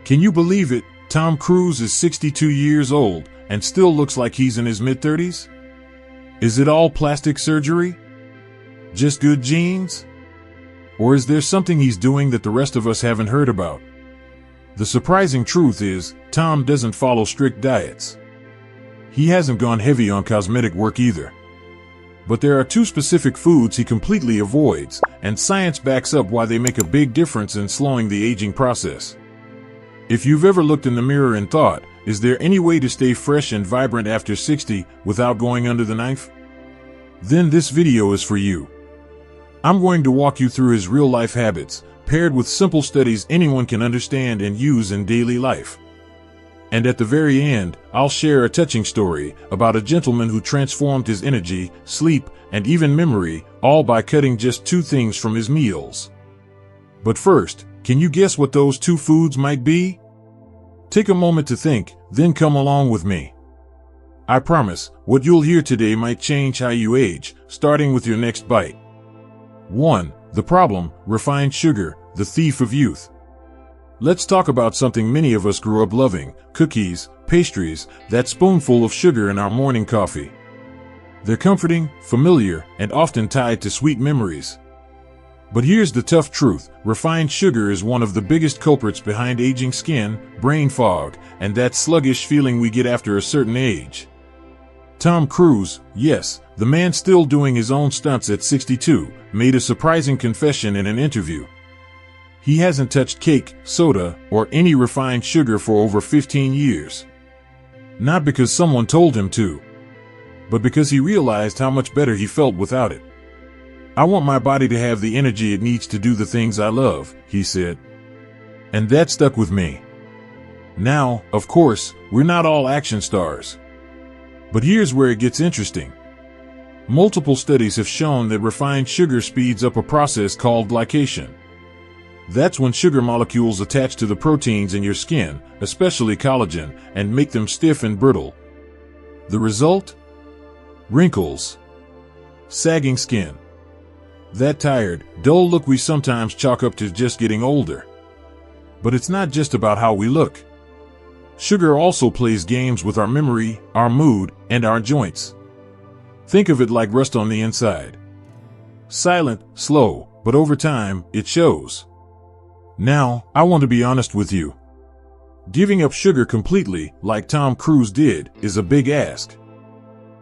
Can you believe it? Tom Cruise is 62 years old and still looks like he's in his mid-30s? Is it all plastic surgery? Just good genes? Or is there something he's doing that the rest of us haven't heard about? The surprising truth is, Tom doesn't follow strict diets. He hasn't gone heavy on cosmetic work either. But there are two specific foods he completely avoids, and science backs up why they make a big difference in slowing the aging process. If you've ever looked in the mirror and thought, is there any way to stay fresh and vibrant after 60 without going under the knife? Then this video is for you. I'm going to walk you through his real-life habits, paired with simple studies anyone can understand and use in daily life. And at the very end, I'll share a touching story about a gentleman who transformed his energy, sleep, and even memory, all by cutting just 2 things from his meals. But first, can you guess what those 2 foods might be? Take a moment to think, then come along with me. I promise, what you'll hear today might change how you age, starting with your next bite. 1. The problem: refined sugar, the thief of youth. Let's talk about something many of us grew up loving: cookies, pastries, that spoonful of sugar in our morning coffee. They're comforting, familiar, and often tied to sweet memories. But here's the tough truth: refined sugar is one of the biggest culprits behind aging skin, brain fog, and that sluggish feeling we get after a certain age. Tom Cruise, yes, the man still doing his own stunts at 62, made a surprising confession in an interview. He hasn't touched cake, soda, or any refined sugar for over 15 years. Not because someone told him to, but because he realized how much better he felt without it. I want my body to have the energy it needs to do the things I love, he said. And that stuck with me. Now, of course, we're not all action stars. But here's where it gets interesting. Multiple studies have shown that refined sugar speeds up a process called glycation. That's when sugar molecules attach to the proteins in your skin, especially collagen, and make them stiff and brittle. The result? Wrinkles. Sagging skin. That tired, dull look we sometimes chalk up to just getting older. But it's not just about how we look. Sugar also plays games with our memory, our mood, and our joints. Think of it like rust on the inside. Silent, slow, but over time, it shows. Now, I want to be honest with you. Giving up sugar completely, like Tom Cruise did, is a big ask.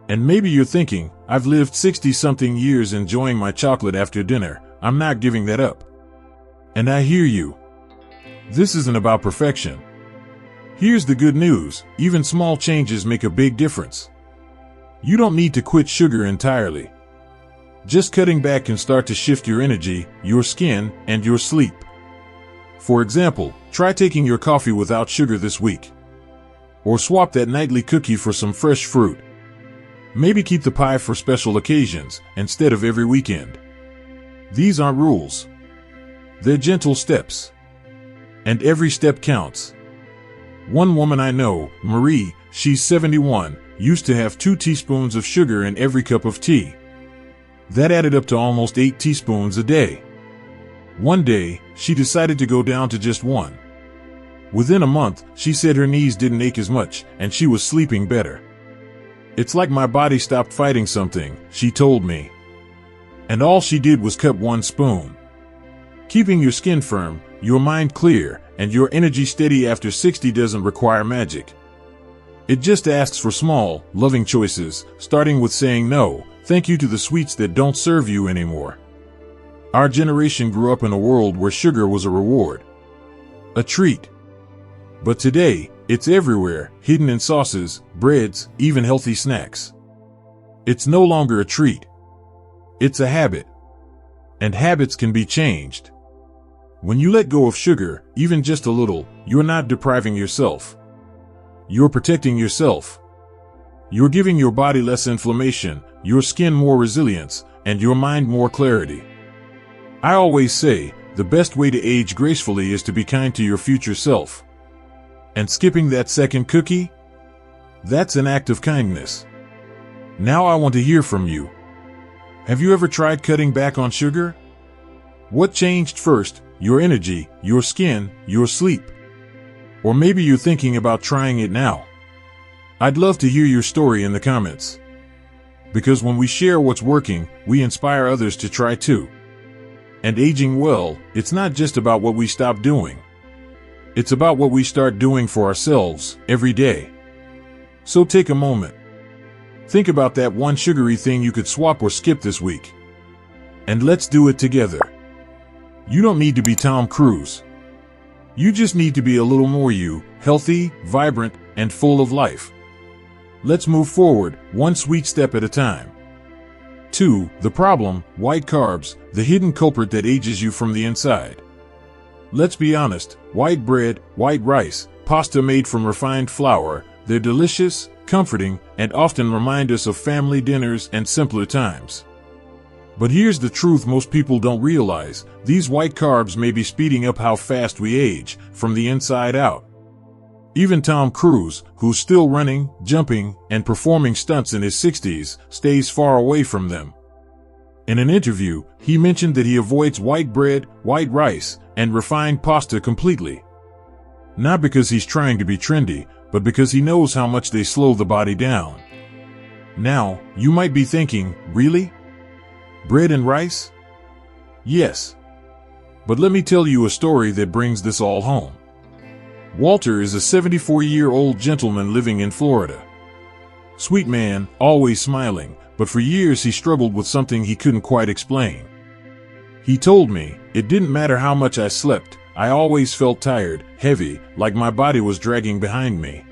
And maybe you're thinking, I've lived 60-something years enjoying my chocolate after dinner, I'm not giving that up. And I hear you. This isn't about perfection. Here's the good news: even small changes make a big difference. You don't need to quit sugar entirely. Just cutting back can start to shift your energy, your skin, and your sleep. For example, try taking your coffee without sugar this week. Or swap that nightly cookie for some fresh fruit. Maybe keep the pie for special occasions, instead of every weekend. These aren't rules. They're gentle steps. And every step counts. One woman I know, Marie, she's 71, used to have 2 teaspoons of sugar in every cup of tea. That added up to almost 8 teaspoons a day. One day, she decided to go down to just 1. Within a month, she said her knees didn't ache as much, and she was sleeping better. It's like my body stopped fighting something, she told me. And all she did was cut 1 spoon. Keeping your skin firm, your mind clear, and your energy steady after 60 doesn't require magic. It just asks for small, loving choices, starting with saying no, thank you to the sweets that don't serve you anymore. Our generation grew up in a world where sugar was a reward. A treat. But today, it's everywhere, hidden in sauces, breads, even healthy snacks. It's no longer a treat. It's a habit. And habits can be changed. When you let go of sugar, even just a little, you're not depriving yourself. You're protecting yourself. You're giving your body less inflammation, your skin more resilience, and your mind more clarity. I always say, the best way to age gracefully is to be kind to your future self. And skipping that second cookie? That's an act of kindness. Now I want to hear from you. Have you ever tried cutting back on sugar? What changed first? Your energy, your skin, your sleep? Or maybe you're thinking about trying it now. I'd love to hear your story in the comments. Because when we share what's working, we inspire others to try too. And aging well, it's not just about what we stop doing. It's about what we start doing for ourselves every day. So take a moment. Think about that one sugary thing you could swap or skip this week. And let's do it together. You don't need to be Tom Cruise. You just need to be a little more you, healthy, vibrant, and full of life. Let's move forward, one sweet step at a time. 2. The problem, white carbs, the hidden culprit that ages you from the inside. Let's be honest, white bread, white rice, pasta made from refined flour, they're delicious, comforting, and often remind us of family dinners and simpler times. But here's the truth most people don't realize, these white carbs may be speeding up how fast we age, from the inside out. Even Tom Cruise, who's still running, jumping, and performing stunts in his 60s, stays far away from them. In an interview, he mentioned that he avoids white bread, white rice, and refined pasta completely. Not because he's trying to be trendy, but because he knows how much they slow the body down. Now, you might be thinking, really? Bread and rice? Yes. But let me tell you a story that brings this all home. Walter is a 74-year-old gentleman living in Florida. Sweet man, always smiling, but for years he struggled with something he couldn't quite explain. He told me, it didn't matter how much I slept, I always felt tired, heavy, like my body was dragging behind me.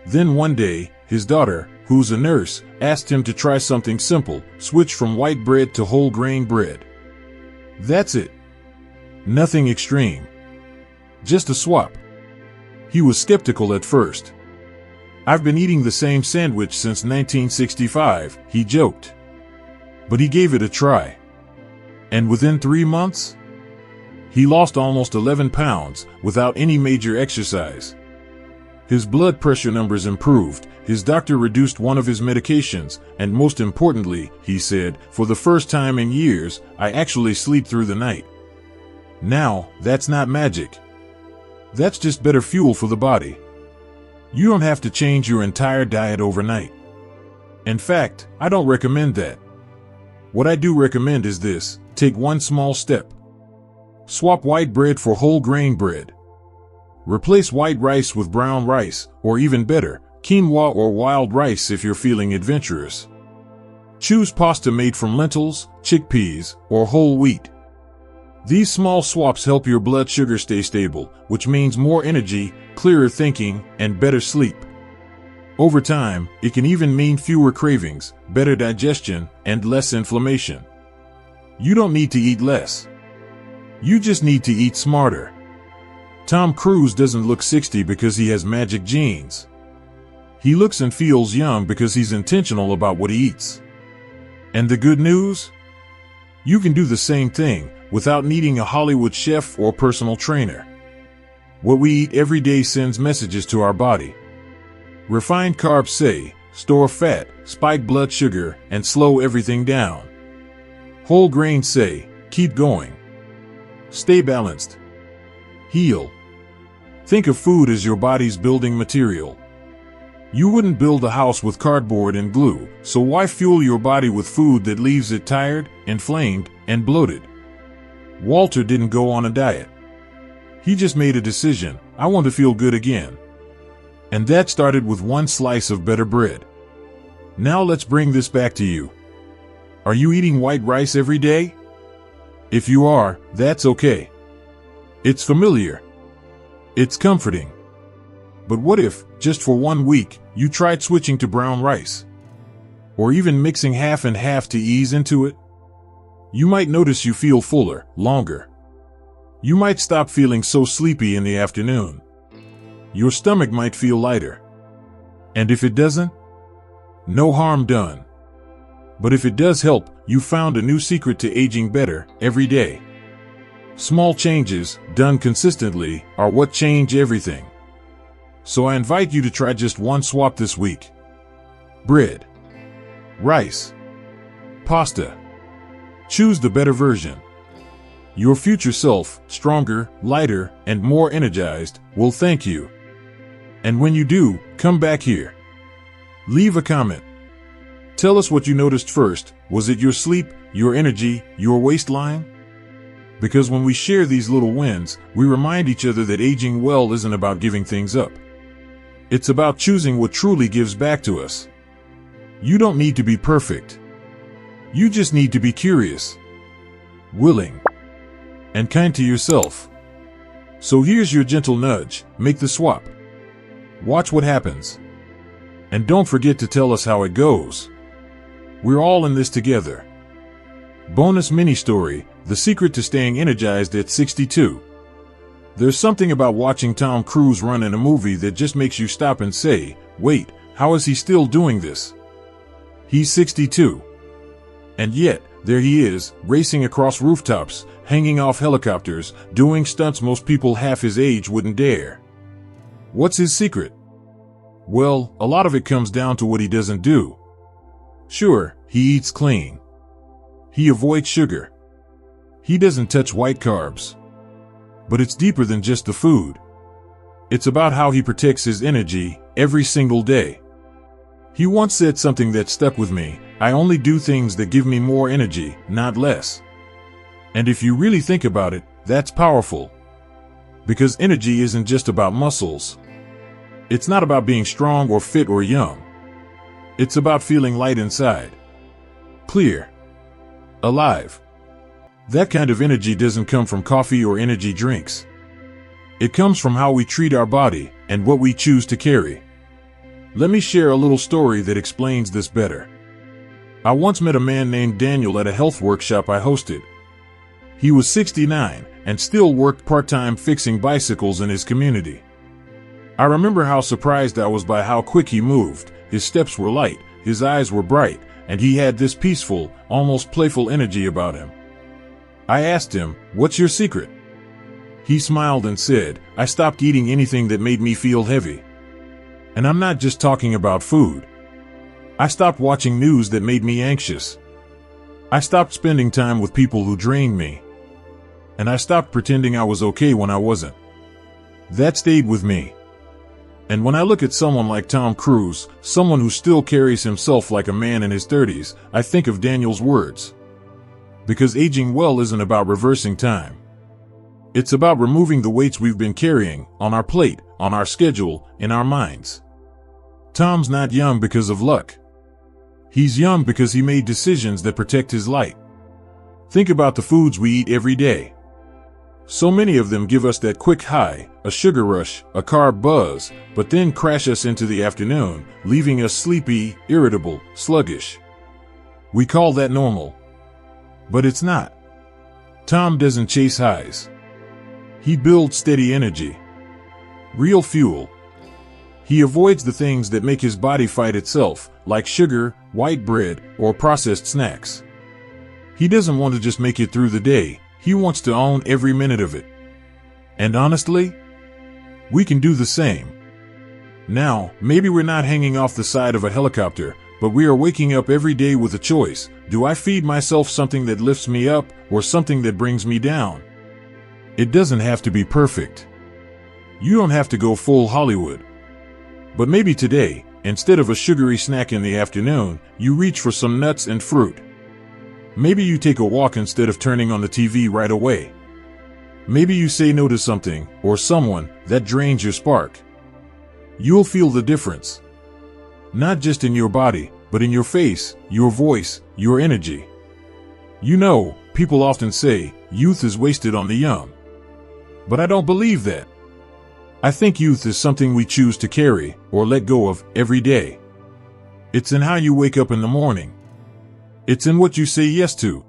Then one day, his daughter, who's a nurse, asked him to try something simple, switch from white bread to whole grain bread. That's it. Nothing extreme. Just a swap. He was skeptical at first. I've been eating the same sandwich since 1965, he joked. But he gave it a try. And within 3 months, he lost almost 11 pounds without any major exercise. His blood pressure numbers improved, his doctor reduced one of his medications, and most importantly, he said, for the first time in years, I actually sleep through the night. Now, that's not magic. That's just better fuel for the body. You don't have to change your entire diet overnight. In fact, I don't recommend that. What I do recommend is this: take one small step. Swap white bread for whole grain bread. Replace white rice with brown rice, or even better, quinoa or wild rice if you're feeling adventurous. Choose pasta made from lentils, chickpeas, or whole wheat. These small swaps help your blood sugar stay stable, which means more energy, clearer thinking, and better sleep. Over time, it can even mean fewer cravings, better digestion, and less inflammation. You don't need to eat less. You just need to eat smarter. Tom Cruise doesn't look 60 because he has magic genes. He looks and feels young because he's intentional about what he eats. And the good news? You can do the same thing without needing a Hollywood chef or personal trainer. What we eat every day sends messages to our body. Refined carbs say, store fat, spike blood sugar, and slow everything down. Whole grains say, keep going. Stay balanced. Heal. Think of food as your body's building material. You wouldn't build a house with cardboard and glue, so why fuel your body with food that leaves it tired, inflamed, and bloated? Walter didn't go on a diet. He just made a decision: I want to feel good again. And that started with one slice of better bread. Now let's bring this back to you. Are you eating white rice every day? If you are, that's okay. It's familiar. It's comforting. But what if, just for 1 week, you tried switching to brown rice? Or even mixing half and half to ease into it? You might notice you feel fuller, longer. You might stop feeling so sleepy in the afternoon. Your stomach might feel lighter. And if it doesn't, no harm done. But if it does help, you found a new secret to aging better every day. Small changes, done consistently, are what change everything. So I invite you to try just one swap this week. Bread. Rice. Pasta. Choose the better version. Your future self, stronger, lighter, and more energized, will thank you. And when you do, come back here. Leave a comment. Tell us what you noticed first. Was it your sleep, your energy, your waistline? Because when we share these little wins, we remind each other that aging well isn't about giving things up. It's about choosing what truly gives back to us. You don't need to be perfect. You just need to be curious, willing, and kind to yourself. So here's your gentle nudge. Make the swap. Watch what happens. And don't forget to tell us how it goes. We're all in this together. Bonus mini story: the secret to staying energized at 62. There's something about watching Tom Cruise run in a movie that just makes you stop and say, wait, how is he still doing this? He's 62. And yet, there he is, racing across rooftops, hanging off helicopters, doing stunts most people half his age wouldn't dare. What's his secret? Well, a lot of it comes down to what he doesn't do. Sure, he eats clean. He avoids sugar. He doesn't touch white carbs. But it's deeper than just the food. It's about how he protects his energy every single day. He once said something that stuck with me: I only do things that give me more energy, not less. And if you really think about it, that's powerful. Because energy isn't just about muscles. It's not about being strong or fit or young. It's about feeling light inside. Clear. Alive. That kind of energy doesn't come from coffee or energy drinks. It comes from how we treat our body and what we choose to carry. Let me share a little story that explains this better. I once met a man named Daniel at a health workshop I hosted. He was 69 and still worked part-time fixing bicycles in his community. I remember how surprised I was by how quick he moved. His steps were light, his eyes were bright, and he had this peaceful, almost playful energy about him. I asked him, "What's your secret?" He smiled and said, "I stopped eating anything that made me feel heavy. And I'm not just talking about food. I stopped watching news that made me anxious. I stopped spending time with people who drained me. And I stopped pretending I was okay when I wasn't." That stayed with me. And when I look at someone like Tom Cruise, someone who still carries himself like a man in his 30s, I think of Daniel's words. Because aging well isn't about reversing time. It's about removing the weights we've been carrying, on our plate, on our schedule, in our minds. Tom's not young because of luck. He's young because he made decisions that protect his light. Think about the foods we eat every day. So many of them give us that quick high, a sugar rush, a carb buzz, but then crash us into the afternoon, leaving us sleepy, irritable, sluggish. We call that normal. But it's not. Tom doesn't chase highs. He builds steady energy. Real fuel. He avoids the things that make his body fight itself, like sugar, white bread, or processed snacks. He doesn't want to just make it through the day. He wants to own every minute of it. And honestly, we can do the same. Now, maybe we're not hanging off the side of a helicopter, but we are waking up every day with a choice. Do I feed myself something that lifts me up, or something that brings me down? It doesn't have to be perfect. You don't have to go full Hollywood. But maybe today, instead of a sugary snack in the afternoon, you reach for some nuts and fruit. Maybe you take a walk instead of turning on the TV right away. Maybe you say no to something, or someone, that drains your spark. You'll feel the difference. Not just in your body, but in your face, your voice, your energy. You know, people often say, youth is wasted on the young. But I don't believe that. I think youth is something we choose to carry, or let go of, every day. It's in how you wake up in the morning. It's in what you say yes to.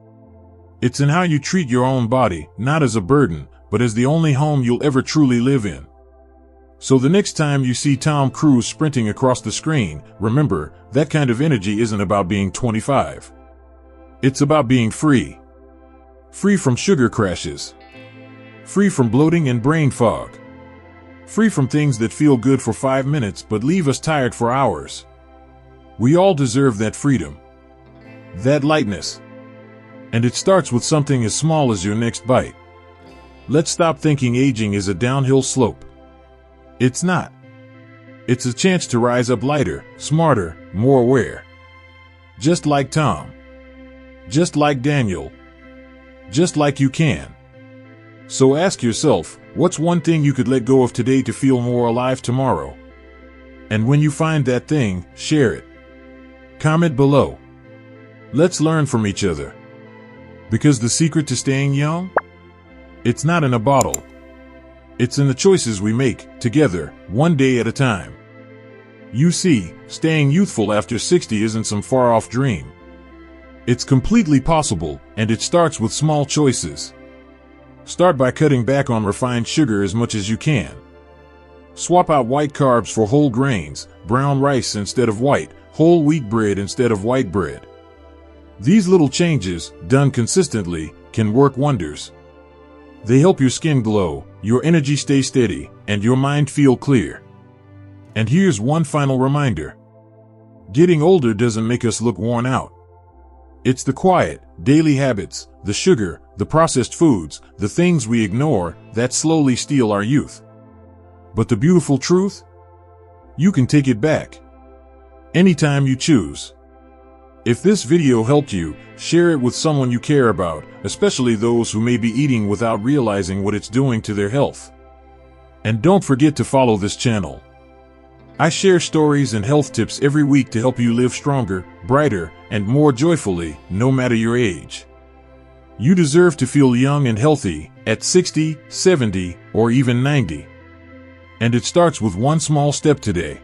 It's in how you treat your own body, not as a burden, but as the only home you'll ever truly live in. So the next time you see Tom Cruise sprinting across the screen, remember, that kind of energy isn't about being 25. It's about being free. Free from sugar crashes. Free from bloating and brain fog. Free from things that feel good for 5 minutes but leave us tired for hours. We all deserve that freedom. That lightness. And it starts with something as small as your next bite. Let's stop thinking aging is a downhill slope. It's not. It's a chance to rise up lighter, smarter, more aware. Just like Tom. Just like Daniel. Just like you can. So ask yourself, what's one thing you could let go of today to feel more alive tomorrow? And when you find that thing, share it. Comment below. Let's learn from each other. Because the secret to staying young? It's not in a bottle. It's in the choices we make, together, one day at a time. You see, staying youthful after 60 isn't some far-off dream. It's completely possible, and it starts with small choices. Start by cutting back on refined sugar as much as you can. Swap out white carbs for whole grains, brown rice instead of white, whole wheat bread instead of white bread. These little changes, done consistently, can work wonders. They help your skin glow, your energy stay steady, and your mind feel clear. And here's one final reminder. Getting older doesn't make us look worn out. It's the quiet, daily habits, the sugar, the processed foods, the things we ignore, that slowly steal our youth. But the beautiful truth? You can take it back. Anytime you choose. If this video helped you, share it with someone you care about, especially those who may be eating without realizing what it's doing to their health. And don't forget to follow this channel. I share stories and health tips every week to help you live stronger, brighter, and more joyfully, no matter your age. You deserve to feel young and healthy at 60, 70, or even 90. And it starts with one small step today.